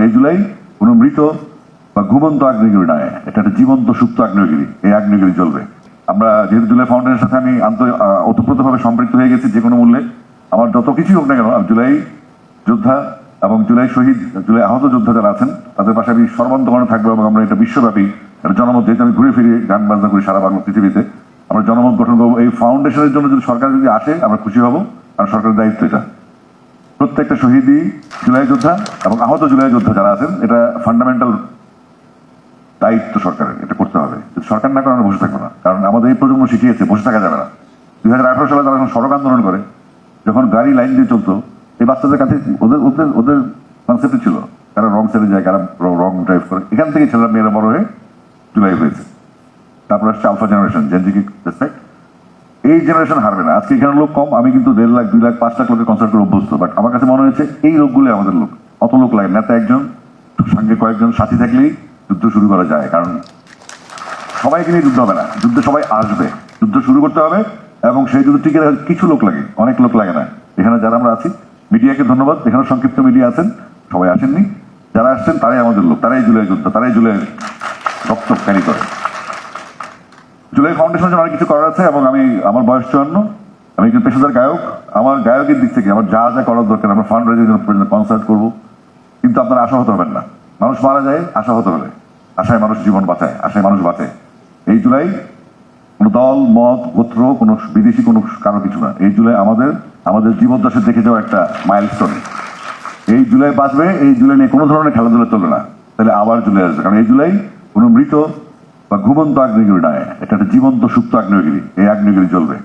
এই জুলাই কোনো মৃত বা ঘুমন্ত আগ্নেয়গিরি নয়, এটা একটা জীবন্ত সুপ্ত আগ্নেয়গিরি। এই আগ্নেয়গিরি জ্বলবে। আমরা যেহেতু জুলাই ফাউন্ডেশনের সাথে আমি ওতপ্রোতভাবে সম্পৃক্ত হয়ে গেছি যে কোনো মূল্যে, আমার যত কিছুই হোক না কেন, জুলাই যোদ্ধা এবং জুলাই শহীদ, জুলাই আহত যোদ্ধা যারা আছেন তাদের পাশে আমি সর্বান্তকরণে থাকবো। এবং আমরা এটা বিশ্বব্যাপী একটা জনমত, যেহেতু আমি ঘুরে ফিরে গান বাজনা করি সারা বাংলা পৃথিবীতে, আমরা জনমত গঠন করবো। এই ফাউন্ডেশনের জন্য যদি সরকার যদি আসে আমরা খুশি হব, কারণ সরকারের দায়িত্ব এটা। প্রত্যেকটা শহীদই জুলাই যোদ্ধা এবং আহত জুলাই যোদ্ধা যারা আছেন, এটা ফান্ডামেন্টাল দায়িত্ব সরকারের, এটা করতে হবে। সরকার না করে আমরা বসে থাকবো না, কারণ আমাদের এই প্রজন্ম শিখিয়েছে বসে থাকা যাবে না। 2018 সালে তারা যখন সড়ক আন্দোলন করে, যখন গাড়ি লাইন দিয়ে চলতো, এই বাচ্চাদের কাছে ওদের ওদের ওদের কনসেপ্ট ছিল কারা রং সাইডে যায়, কারা রং ড্রাইভ করে। এখান থেকে ছেলেরা মেয়েরা বড় হয়ে জুলাই হয়েছে। তারপর আসছে আলফা জেনারেশন, জেনজিকে রেসপেক্ট। এই জেনারেশন হারবে না। আজকে এখানে লোক কম, আমি কিন্তু 1.5 লাখ 2 লাখ 5 লাখ লোকের কনসার্ট করে অভ্যস্ত। বাট আমার কাছে মনে হয়েছে এই লোকগুলো আমাদের লোক। অত লোক লাগে, নেতা একজন, সঙ্গে কয়েকজন সাথী থাকলেই যুদ্ধ শুরু করা যায়। কারণ সবাইকে নিয়ে যুদ্ধ হবে না, যুদ্ধে সবাই আসবে, যুদ্ধ শুরু করতে হবে। এবং সেই যুদ্ধ টিকে রাখার কিছু লোক লাগে, অনেক লোক লাগে না। এখানে যারা আমরা আছি, মিডিয়াকে ধন্যবাদ, এখানে সংক্ষিপ্ত মিডিয়া আছেন, সবাই আসেননি, যারা আসছেন তারাই আমাদের লোক, তারাই জুলাই যোদ্ধা, তারাই জুলাই রক্ত ক্যারি করে। জুলাই ফাউন্ডেশনের জন্য অনেক কিছু করার আছে। এবং আমি, আমার বয়স 54, আমি একজন পেশাদার গায়ক। আমার গায়কের দিক থেকে আমার যা যা করার দরকার, আমরা ফান্ড রেজের জন্য কনসার্ট করবো। কিন্তু আপনারা আশাহত হবেন না। মানুষ মারা যায় আশাহত হলে, আশায় মানুষ জীবন বাঁচায়, আশায় মানুষ বাঁচে। এই জুলাই কোনো দল মত গোত্র কোনো বিদেশি কোনো কারো কিছু না। এই জুলাই আমাদের জীবদ্দশা দেখে যাওয়া একটা মাইলস্টোন। এই জুলাই বাঁচবে, এই জুলাই নিয়ে কোনো ধরনের খেলাধুলা চলবে না। তাহলে আবার জুলাই আসবে, কারণ এই জুলাই কোনো মৃত বা ঘুমন্ত আগ্নেয়গিরি নয়, এটা একটা জীবন্ত সুপ্ত আগ্নেয়গিরি। এই আগ্নেয়গিরি জ্বলবে।